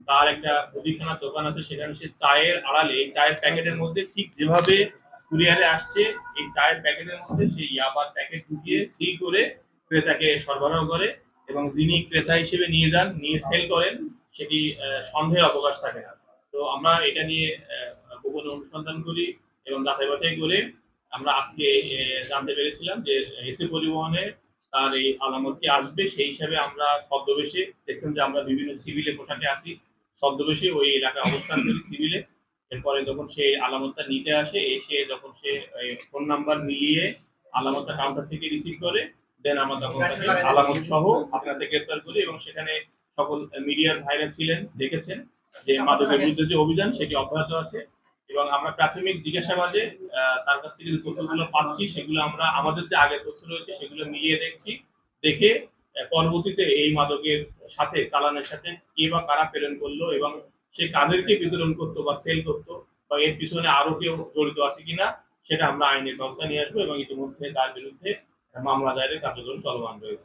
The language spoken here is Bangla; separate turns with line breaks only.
তার একটা মুদিখানা দোকান আছে, সেখানে সে চায়ের আড়ালে এই চায়ের প্যাকেটের মধ্যে ঠিক যেভাবে কুরিয়ারে আসছে এই চায়ের প্যাকেটের মধ্যে সেই ইয়াবার প্যাকেট ঢুকিয়ে সিল করে ক্রেতাকে সরবরাহ করে, এবং যিনি ক্রেতা হিসেবে নিয়ে যান, নিয়ে সেল করেন, সেটি সন্দেহের অবকাশ থাকে না। তো আমরা এটা নিয়ে গোপন অনুসন্ধান করি এবং যাচাই বাছাই করে আমরা আজকে জানতে পেরেছিলাম যে এসি পরিবহনে তার এই আলামতটি আসবে, সেই হিসাবে আমরা ছদ্মবেশে, দেখছেন যে আমরা বিভিন্ন সিভিলে পোশাকে আসি, ছদ্মবেশে ওই এলাকায় অবস্থান করি সিভিলে। এরপরে যখন সে আলামতটা নিতে আসে, এসে যখন সে ফোন নাম্বার মিলিয়ে আলামতটা কাউন্টার থেকে রিসিভ করে, দেন আমরা তখন তাকে আলামত সহ আপনার থেকে গ্রেপ্তার করি, এবং সেখানে সকল মিডিয়ার ভাইরা ছিলেন, দেখেছেন যে মাদকের বিরুদ্ধে যে অভিযান সেটি অব্যাহত আছে। এবং আমরা প্রাথমিক জিজ্ঞাসাবাদে তার কাছ থেকে যে তথ্যগুলো পাচ্ছি সেগুলো আমরা আমাদের যে আগের তথ্য রয়েছে সেগুলো মিলিয়ে দেখছি, দেখে পরবর্তীতে এই মাদকের সাথে চালানের সাথে কে বা কারা প্রেরণ করলো এবং সে কাদেরকে বিতরণ করতো বা সেল করতো, বা এর পিছনে আরো কেউ জড়িত আছে কিনা সেটা আমরা আইনের ব্যবস্থা নিয়ে আসবো, এবং ইতিমধ্যে তার বিরুদ্ধে মামলা দায়েরের কার্যক্রম চলমান রয়েছে।